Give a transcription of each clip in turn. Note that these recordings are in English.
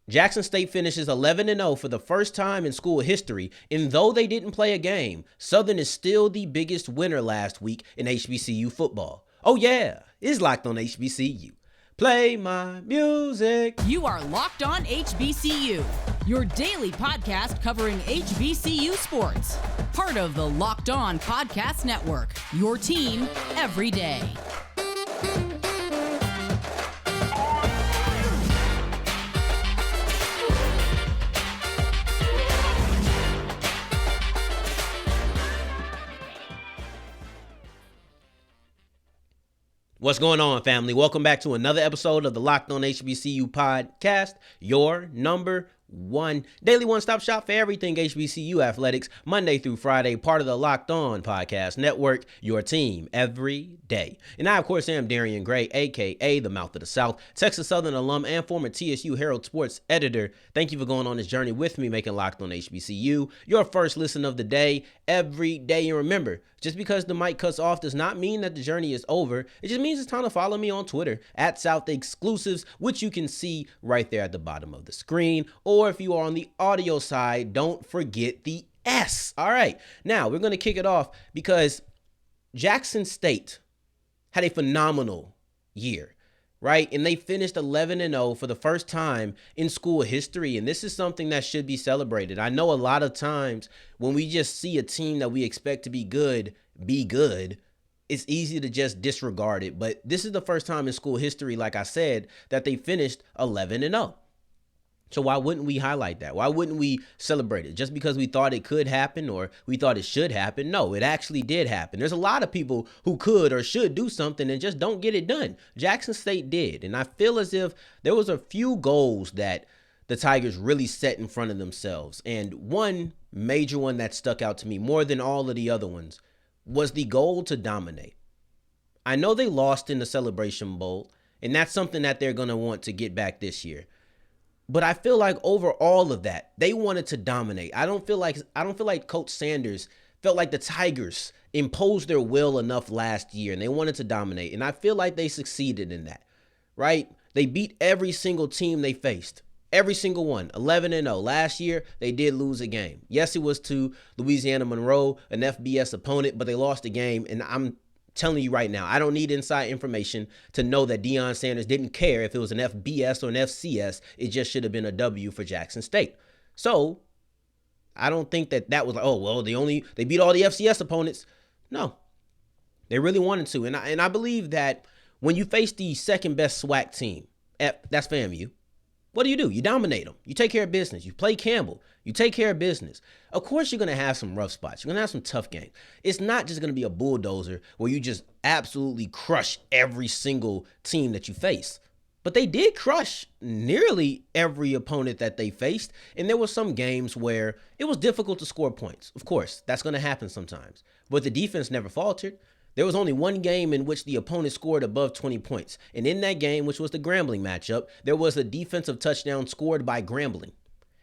Jackson State finishes 11-0 for the first time in school history, and though they didn't play a game, Southern is still the biggest winner last week in HBCU football. Oh yeah, it's Locked on HBCU. Play my music. You are Locked on HBCU, your daily podcast covering HBCU sports. Part of the Locked On Podcast Network, your team every day. What's going on, family? Welcome back to another episode of the Locked on HBCU podcast, your number one daily one-stop shop for everything HBCU athletics, Monday through Friday, part of the Locked On Podcast Network, your team every day. And I, of course, am Darian Gray, a.k.a. the Mouth of the South, Texas Southern alum and former TSU Herald Sports editor. Thank you for going on this journey with me, making Locked on HBCU your first listen of the day, every day. And remember, just because the mic cuts off does not mean that the journey is over. It just means it's time to follow me on Twitter at South Exclusives, which you can see right there at the bottom of the screen. Or if you are on the audio side, don't forget the S. All right. Now we're going to kick it off because Jackson State had a phenomenal year, right? And they finished 11-0 for the first time in school history. And this is something that should be celebrated. I know a lot of times when we just see a team that we expect to be good, it's easy to just disregard it. But this is the first time in school history, like I said, that they finished 11-0. So why wouldn't we highlight that? Why wouldn't we celebrate it? Just because we thought it could happen or we thought it should happen? No, it actually did happen. There's a lot of people who could or should do something and just don't get it done. Jackson State did. And I feel as if there was a few goals that the Tigers really set in front of themselves. And one major one that stuck out to me more than all of the other ones was the goal to dominate. I know they lost in the Celebration Bowl, and that's something that they're going to want to get back this year. But I feel like over all of that, they wanted to dominate. I don't feel like Coach Sanders felt like the Tigers imposed their will enough last year and they wanted to dominate. And I feel like they succeeded in that, right? They beat every single team they faced. Every single one, 11-0. Last year, they did lose a game. Yes, it was to Louisiana Monroe, an FBS opponent, but they lost the game. And I'm telling you right now, I don't need inside information to know that Deion Sanders didn't care if it was an FBS or an FCS. It just should have been a W for Jackson State. So I don't think that was like, oh, well, they beat all the FCS opponents. No, they really wanted to. And I believe that when you face the second best SWAC team, that's FAMU, what do? You dominate them. You take care of business. You play Campbell. You take care of business. Of course, you're going to have some rough spots. You're going to have some tough games. It's not just going to be a bulldozer where you just absolutely crush every single team that you face. But they did crush nearly every opponent that they faced. And there were some games where it was difficult to score points. Of course, that's going to happen sometimes. But the defense never faltered. There was only one game in which the opponent scored above 20 points. And in that game, which was the Grambling matchup, there was a defensive touchdown scored by Grambling.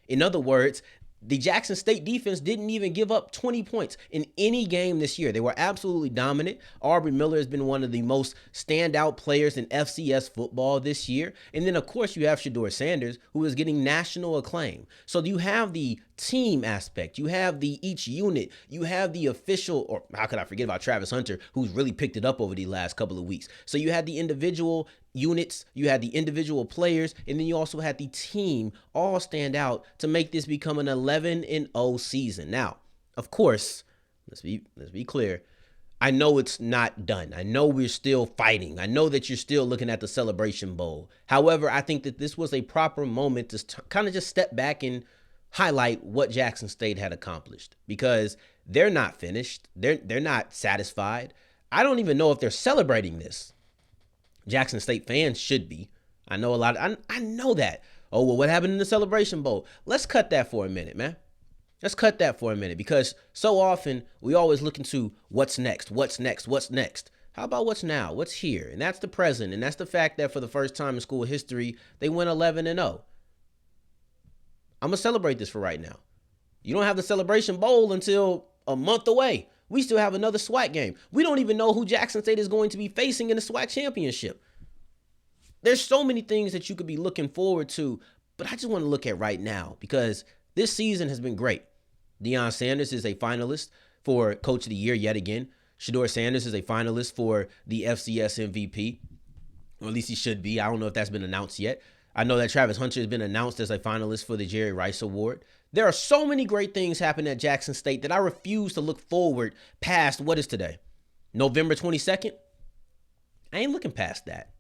In other words, the Jackson State defense didn't even give up 20 points in any game this year. They were absolutely dominant. Aubrey Miller has been one of the most standout players in FCS football this year. And then, of course, you have Shedeur Sanders, who is getting national acclaim. So you have the team aspect. You have each unit. You have the official, or how could I forget about Travis Hunter, who's really picked it up over the last couple of weeks. So you had the individual units, you had the individual players, and then you also had the team all stand out to make this become an 11-0 season. Now, of course, let's be clear. I know it's not done. I know we're still fighting. I know that you're still looking at the Celebration Bowl. However, I think that this was a proper moment to kind of just step back and highlight what Jackson State had accomplished, because they're not finished. They're not satisfied. I don't even know if they're celebrating this. Jackson State fans should be. I know a lot. I know that. Oh, well, what happened in the Celebration Bowl? Let's cut that for a minute, man. Let's cut that for a minute, because so often we always look into what's next, what's next, what's next. How about what's now? What's here? And that's the present. And that's the fact that for the first time in school history, they went 11-0. I'm going to celebrate this for right now. You don't have the Celebration Bowl until a month away. We still have another SWAC game. We don't even know who Jackson State is going to be facing in the SWAC championship. There's so many things that you could be looking forward to But I just want to look at right now because this season has been great. Shedeur Sanders is a finalist for Coach of the Year yet again. Shedeur Sanders is a finalist for the FCS MVP, or at least he should be. I don't know if that's been announced yet. I know that Travis Hunter has been announced as a finalist for the Jerry Rice Award. There are so many great things happening at Jackson State that I refuse to look forward past what is today, November 22nd. I ain't looking past that.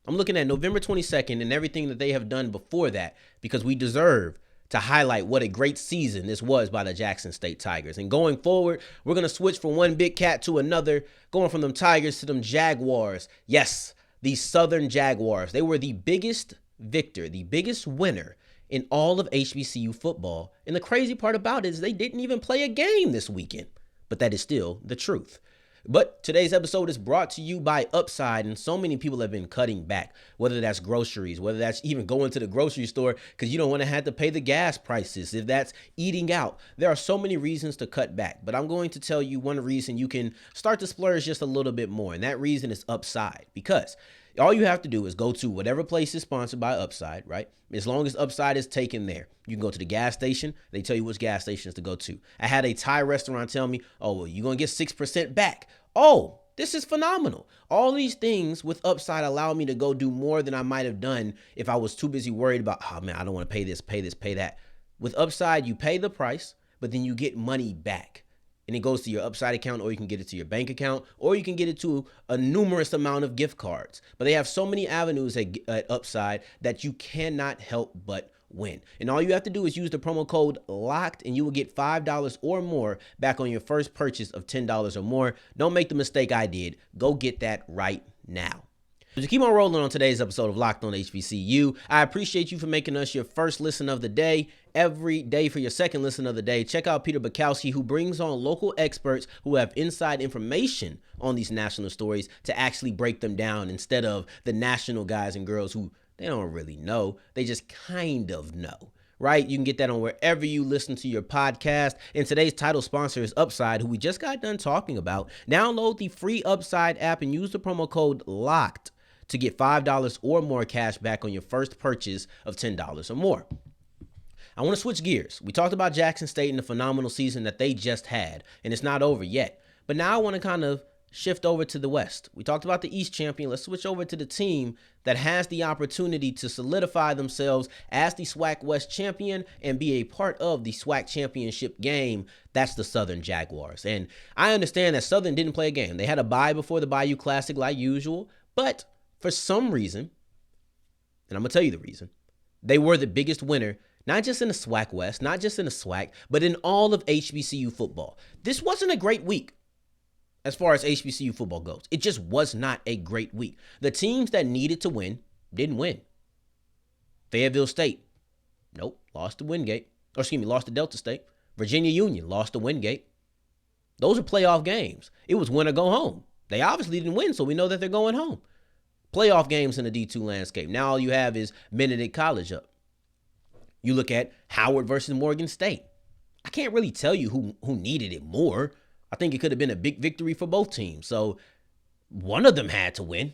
I'm looking at November 22nd and everything that they have done before that because we deserve to highlight what a great season this was by the Jackson State Tigers. And going forward, we're going to switch from one big cat to another, going from them Tigers to them Jaguars. Yes, the Southern Jaguars. They were the biggest victor, the biggest winner in all of HBCU football. And the crazy part about it is they didn't even play a game this weekend. But that is still the truth. But today's episode is brought to you by Upside, and so many people have been cutting back, whether that's groceries, whether that's even going to the grocery store because you don't want to have to pay the gas prices, if that's eating out. There are so many reasons to cut back, but I'm going to tell you one reason you can start to splurge just a little bit more, and that reason is Upside, because all you have to do is go to whatever place is sponsored by Upside, right? As long as Upside is taken there. You can go to the gas station. They tell you which gas stations to go to. I had a Thai restaurant tell me, oh, well, you're going to get 6% back. Oh, this is phenomenal. All these things with Upside allow me to go do more than I might have done if I was too busy worried about, oh, man, I don't want to pay this, pay that. With Upside, you pay the price, but then you get money back. And it goes to your Upside account, or you can get it to your bank account, or you can get it to a numerous amount of gift cards. But they have so many avenues at Upside that you cannot help but win. And all you have to do is use the promo code LOCKED, and you will get $5 or more back on your first purchase of $10 or more. Don't make the mistake I did. Go get that right now. So to keep on rolling on today's episode of Locked On HBCU, I appreciate you for making us your first listen of the day. Every day for your second listen of the day, check out Peter Bukowski, who brings on local experts who have inside information on these national stories to actually break them down instead of the national guys and girls who they don't really know. They just kind of know. Right? You can get that on wherever you listen to your podcast. And today's title sponsor is Upside, who we just got done talking about. Download the free Upside app and use the promo code LOCKED to get $5 or more cash back on your first purchase of $10 or more. I want to switch gears. We talked about Jackson State and the phenomenal season that they just had, and it's not over yet. But now I want to kind of shift over to the West. We talked about the East champion. Let's switch over to the team that has the opportunity to solidify themselves as the SWAC West champion and be a part of the SWAC championship game. That's the Southern Jaguars. And I understand that Southern didn't play a game. They had a bye before the Bayou Classic like usual, but for some reason, and I'm going to tell you the reason, they were the biggest winner, not just in the SWAC West, not just in the SWAC, but in all of HBCU football. This wasn't a great week as far as HBCU football goes. It just was not a great week. The teams that needed to win didn't win. Fayetteville State, nope, lost to Wingate. Lost to Delta State. Virginia Union lost to Wingate. Those are playoff games. It was win or go home. They obviously didn't win, so we know that they're going home. Playoff games in the D2 landscape. Now all you have is Benedict College up. You look at Howard versus Morgan State. I can't really tell you who needed it more. I think it could have been a big victory for both teams. So one of them had to win.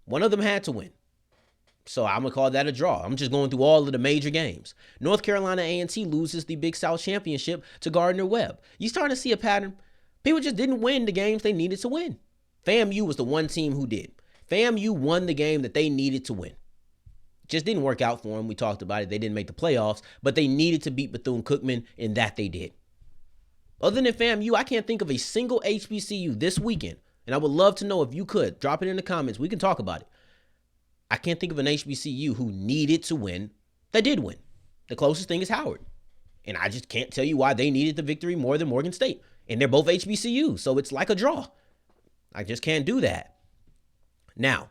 So I'm going to call that a draw. I'm just going through all of the major games. North Carolina A&T loses the Big South Championship to Gardner-Webb. You starting to see a pattern. People just didn't win the games they needed to win. FAMU was the one team who did. FAMU won the game that they needed to win. Just didn't work out for them. We talked about it. They didn't make the playoffs, but they needed to beat Bethune-Cookman, and that they did. Other than FAMU, I can't think of a single HBCU this weekend, and I would love to know if you could. Drop it in the comments. We can talk about it. I can't think of an HBCU who needed to win that did win. The closest thing is Howard, and I just can't tell you why they needed the victory more than Morgan State, and they're both HBCU, so it's like a draw. I just can't do that. Now,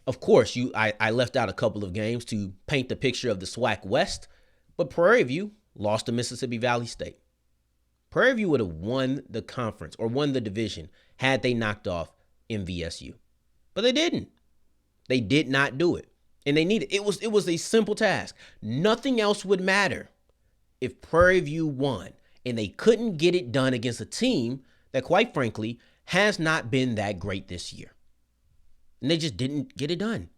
of course, I left out a couple of games to paint the picture of the SWAC West, but Prairie View lost to Mississippi Valley State. Prairie View would have won the conference or won the division had they knocked off MVSU. But they didn't. They did not do it. And they needed it. It was a simple task. Nothing else would matter if Prairie View won. And they couldn't get it done against a team that, quite frankly, has not been that great this year. And they just didn't get it done.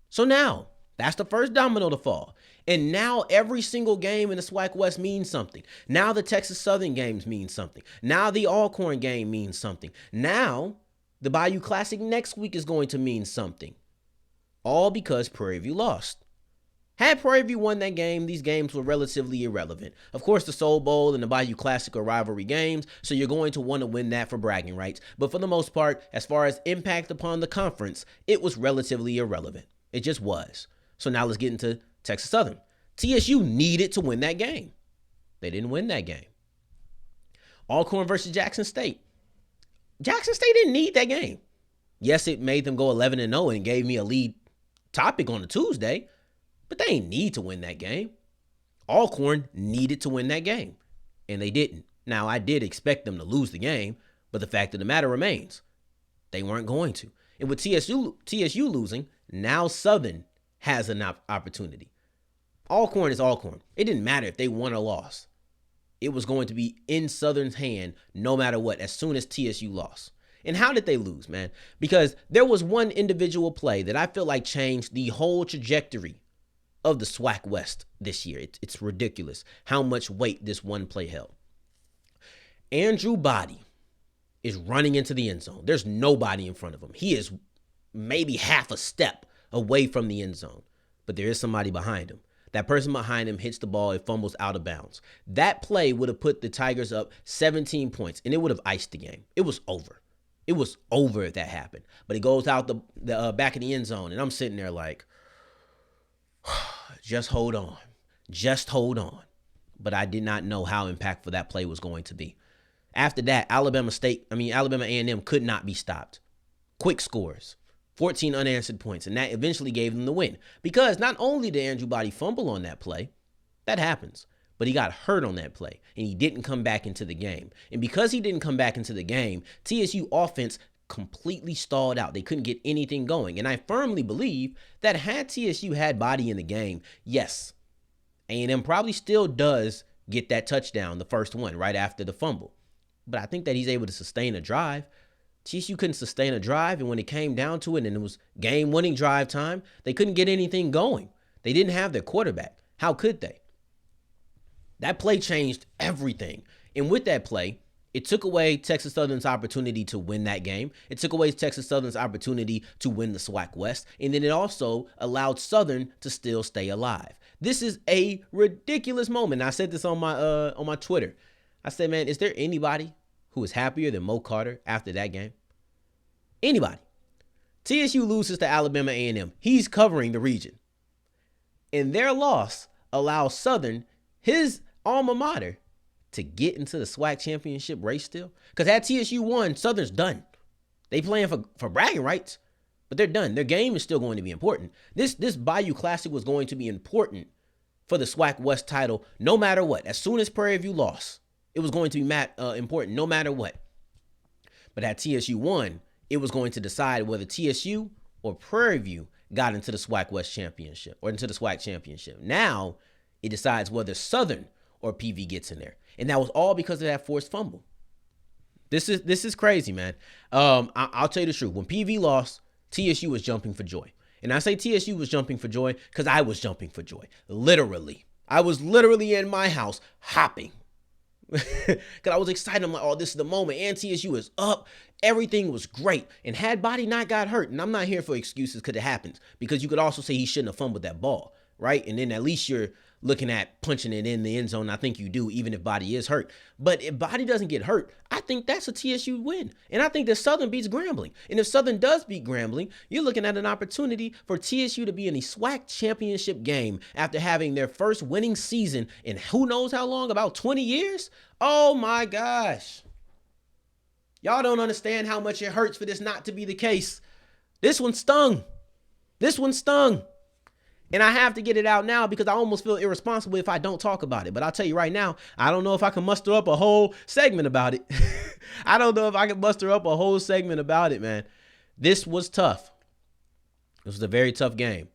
So now, That's the first domino to fall. And now every single game in the SWAC West means something. Now the Texas Southern games mean something. Now the Alcorn game means something. Now the Bayou Classic next week is going to mean something. All because Prairie View lost. Had Prairie View won that game, these games were relatively irrelevant. Of course, the Soul Bowl and the Bayou Classic are rivalry games, so you're going to want to win that for bragging rights. But for the most part, as far as impact upon the conference, it was relatively irrelevant. It just was. So now let's get into Texas Southern. TSU needed to win that game. They didn't win that game. Alcorn versus Jackson State. Jackson State didn't need that game. Yes, it made them go 11-0 and gave me a lead topic on a Tuesday, but they didn't need to win that game. Alcorn needed to win that game, and they didn't. Now, I did expect them to lose the game, but the fact of the matter remains, they weren't going to. And with TSU losing, now Southern has an opportunity. Alcorn is Alcorn. It didn't matter if they won or lost. It was going to be in Southern's hand no matter what, as soon as TSU lost. And how did they lose, man? Because there was one individual play that I feel like changed the whole trajectory of the SWAC West this year. It's ridiculous how much weight this one play held. Andrew Body is running into the end zone. There's nobody in front of him. He is maybe half a step away from the end zone, but there is somebody behind him. That person behind him hits the ball, it fumbles out of bounds. That play would have put the Tigers up 17 points, and it would have iced the game. It was over. It was over if that happened. But it goes out the back of the end zone, and I'm sitting there like, just hold on. Just hold on. But I did not know how impactful that play was going to be. After that, Alabama A&M could not be stopped. Quick scores. 14 unanswered points, and that eventually gave them the win. Because not only did Andrew Body fumble on that play, that happens, but he got hurt on that play, and he didn't come back into the game. And because he didn't come back into the game, TSU offense completely stalled out. They couldn't get anything going. And I firmly believe that had TSU had Body in the game, yes, A&M probably still does get that touchdown, the first one, right after the fumble. But I think that he's able to sustain a drive. TSU couldn't sustain a drive, and when it came down to it and it was game-winning drive time, they couldn't get anything going. They didn't have their quarterback. How could they? That play changed everything. And with that play, it took away Texas Southern's opportunity to win that game. It took away Texas Southern's opportunity to win the SWAC West. And then it also allowed Southern to still stay alive. This is a ridiculous moment. I said this on my Twitter. I said, man, is there anybody who is happier than Mo Carter after that game? Anybody. TSU loses to Alabama A&M. He's covering the region. And their loss allows Southern, his alma mater, to get into the SWAC championship race still. Because had TSU won, Southern's done. They playing for bragging rights, but they're done. Their game is still going to be important. This Bayou Classic was going to be important for the SWAC West title no matter what. As soon as Prairie View lost, it was going to be important no matter what. But had TSU won, it was going to decide whether TSU or Prairie View got into the SWAC West championship or into the SWAC championship. Now it decides whether Southern or PV gets in there. And that was all because of that forced fumble. This is crazy, man. I'll tell you the truth. When PV lost, TSU was jumping for joy. And I say TSU was jumping for joy because I was jumping for joy. Literally. I was literally in my house hopping. Because I was excited. I'm like, oh, this is the moment. And TSU is up. Everything was great. And had Body not got hurt, and I'm not here for excuses because it happens. Because you could also say he shouldn't have fumbled that ball, right? And then at least you're looking at punching it in the end zone. I think you do, even if Body is hurt. But if Body doesn't get hurt, I think that's a TSU win. And I think that Southern beats Grambling. And if Southern does beat Grambling, you're looking at an opportunity for TSU to be in the SWAC championship game after having their first winning season in who knows how long, about 20 years? Oh my gosh. Y'all don't understand how much it hurts for this not to be the case. This one stung. This one stung. And I have to get it out now because I almost feel irresponsible if I don't talk about it. But I'll tell you right now, I don't know if I can muster up a whole segment about it. I don't know if I can muster up a whole segment about it, man. This was tough. This was a very tough game.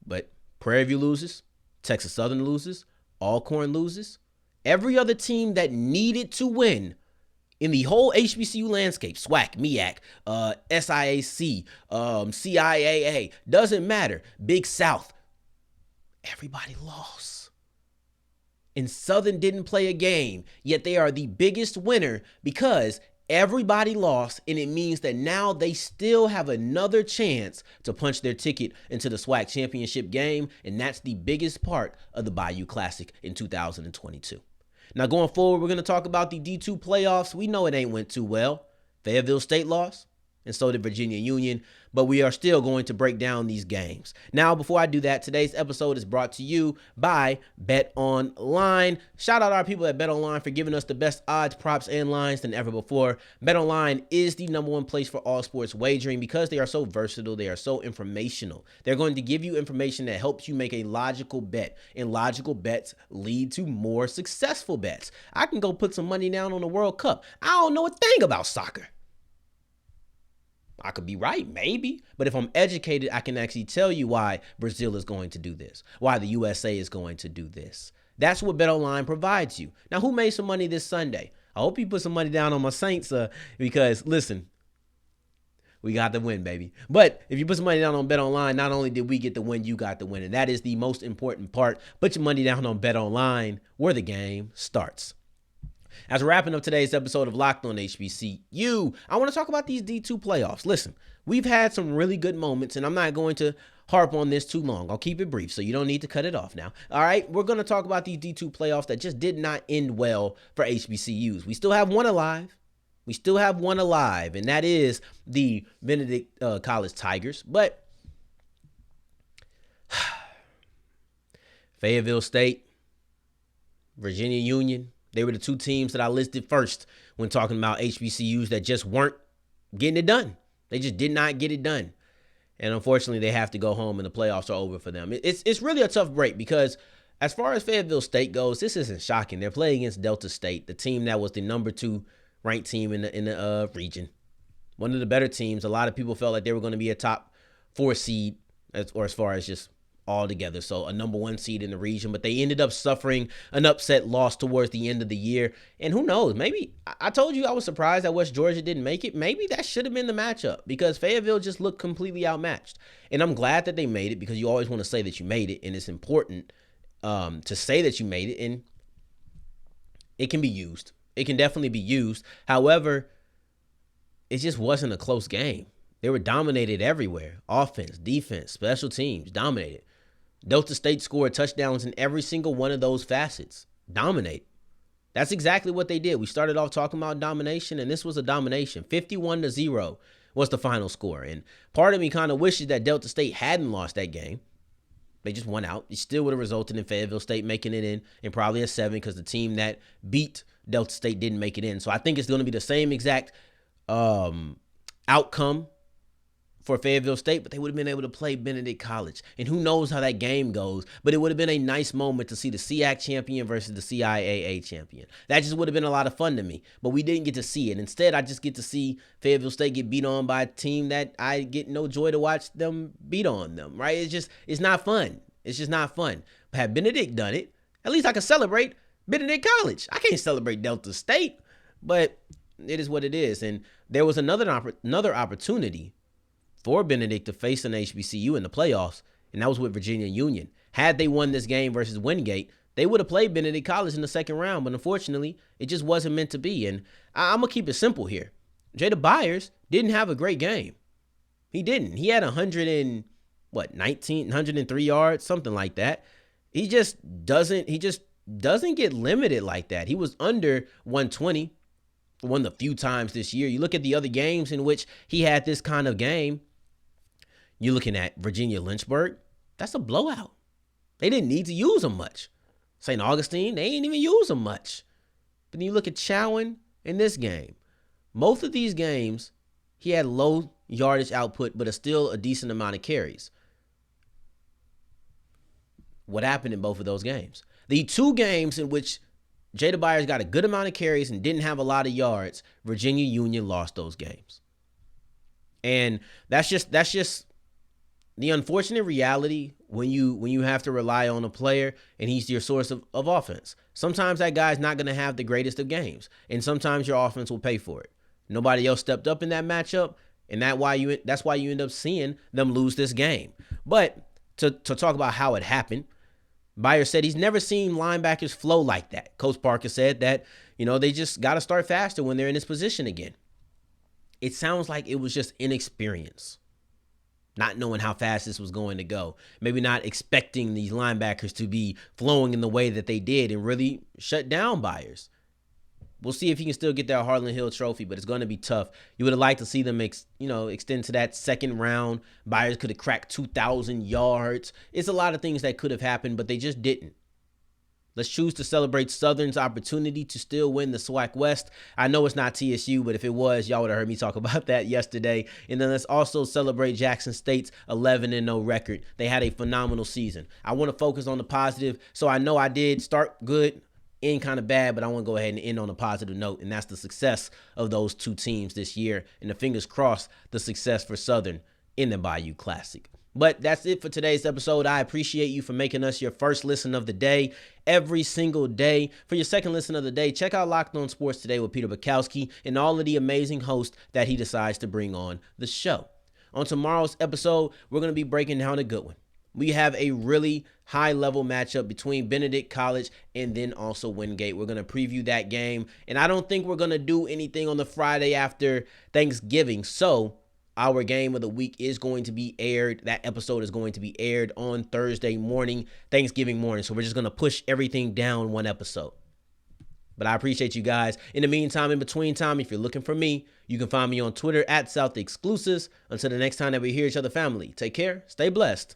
But Prairie View loses. Texas Southern loses. Alcorn loses. Every other team that needed to win in the whole HBCU landscape, SWAC, MEAC, SIAC, CIAA, doesn't matter. Big South, Everybody lost. And Southern didn't play a game, yet they are the biggest winner because everybody lost, and it means that now they still have another chance to punch their ticket into the SWAC championship game, and that's the biggest part of the Bayou Classic in 2022. Now, going forward, we're going to talk about the D2 playoffs. We know it ain't went too well. Fayetteville State lost, and so did Virginia Union, but we are still going to break down these games. Now, before I do that, today's episode is brought to you by BetOnline. Shout out our people at BetOnline for giving us the best odds, props, and lines than ever before. BetOnline is the #1 place for all sports wagering because they are so versatile. They are so informational. They're going to give you information that helps you make a logical bet, and logical bets lead to more successful bets. I can go put some money down on the World Cup. I don't know a thing about soccer. I could be right, maybe. But if I'm educated, I can actually tell you why Brazil is going to do this, why the USA is going to do this. That's what BetOnline provides you. Now, who made some money this Sunday? I hope you put some money down on my Saints because, listen, we got the win, baby. But if you put some money down on BetOnline, not only did we get the win, you got the win. And that is the most important part. Put your money down on BetOnline where the game starts. As we're wrapping up today's episode of Locked on HBCU, I want to talk about these D2 playoffs. Listen, we've had some really good moments, and I'm not going to harp on this too long. I'll keep it brief, so you don't need to cut it off now. All right, we're going to talk about these D2 playoffs that just did not end well for HBCUs. We still have one alive. And that is the Benedict College Tigers. But Fayetteville State, Virginia Union, they were the two teams that I listed first when talking about HBCUs that just weren't getting it done. They just did not get it done. And unfortunately, they have to go home and the playoffs are over for them. It's really a tough break because as far as Fayetteville State goes, this isn't shocking. They're playing against Delta State, the team that was the #2 ranked team in the region. One of the better teams. A lot of people felt like they were going to be a top 4 seed as far as just all together. So a #1 seed in the region, but they ended up suffering an upset loss towards the end of the year. And who knows, maybe I told you I was surprised that West Georgia didn't make it. Maybe that should have been the matchup because Fayetteville just looked completely outmatched. And I'm glad that they made it because you always want to say that you made it. And it's important to say that you made it. And it can be used. It can definitely be used. However, it just wasn't a close game. They were dominated everywhere. Offense, defense, special teams, dominated. Delta State scored touchdowns in every single one of those facets. Dominate. That's exactly what they did. We started off talking about domination, and this was a domination. 51-0 was the final score. And part of me kind of wishes that Delta State hadn't lost that game. They just won out. It still would have resulted in Fayetteville State making it in probably a 7 because the team that beat Delta State didn't make it in. So I think it's going to be the same exact outcome for Fayetteville State, but they would have been able to play Benedict College. And who knows how that game goes, but it would have been a nice moment to see the SEAC champion versus the CIAA champion. That just would have been a lot of fun to me, but we didn't get to see it. Instead, I just get to see Fayetteville State get beat on by a team that I get no joy to watch them beat on them, right? It's not fun. It's just not fun. But had Benedict done it, at least I could celebrate Benedict College. I can't celebrate Delta State, but it is what it is. And there was another opportunity for Benedict to face an HBCU in the playoffs, and that was with Virginia Union. Had they won this game versus Wingate, they would have played Benedict College in the second round, but unfortunately, it just wasn't meant to be. And I'm going to keep it simple here. Jada Byers didn't have a great game. He didn't. He had 103 yards, something like that. He just doesn't get limited like that. He was under 120 for one of the few times this year. You look at the other games in which he had this kind of game. You're looking at Virginia Lynchburg. That's a blowout. They didn't need to use him much. St. Augustine, they ain't even use him much. But then you look at Chowan in this game. Most of these games, he had low yardage output, but still a decent amount of carries. What happened in both of those games? The two games in which Jada Byers got a good amount of carries and didn't have a lot of yards, Virginia Union lost those games. And that's just the unfortunate reality when you have to rely on a player and he's your source of offense. Sometimes that guy's not going to have the greatest of games, and sometimes your offense will pay for it. Nobody else stepped up in that matchup, and that's why you end up seeing them lose this game. But to talk about how it happened, Byers said he's never seen linebackers flow like that. Coach Parker said that, they just got to start faster when they're in this position again. It sounds like it was just inexperience, not knowing how fast this was going to go. Maybe not expecting these linebackers to be flowing in the way that they did and really shut down Byers. We'll see if he can still get that Harlan Hill trophy, but it's going to be tough. You would have liked to see them, extend to that second round. Byers could have cracked 2,000 yards. It's a lot of things that could have happened, but they just didn't. Let's choose to celebrate Southern's opportunity to still win the SWAC West. I know it's not TSU, but if it was, y'all would have heard me talk about that yesterday. And then let's also celebrate Jackson State's 11-0 record. They had a phenomenal season. I want to focus on the positive. So I know I did start good, end kind of bad, but I want to go ahead and end on a positive note, and that's the success of those two teams this year. And the fingers crossed, the success for Southern in the Bayou Classic. But that's it for today's episode. I appreciate you for making us your first listen of the day every single day. For your second listen of the day, check out Locked On Sports Today with Peter Bukowski and all of the amazing hosts that he decides to bring on the show. On tomorrow's episode, we're going to be breaking down a good one. We have a really high-level matchup between Benedict College and then also Wingate. We're going to preview that game, and I don't think we're going to do anything on the Friday after Thanksgiving, so our game of the week is going to be aired. That episode is going to be aired on Thursday morning, Thanksgiving morning. So we're just going to push everything down one episode. But I appreciate you guys. In the meantime, in between time, if you're looking for me, you can find me on Twitter at South Exclusives. Until the next time that we hear each other, family, take care, stay blessed.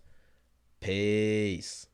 Peace.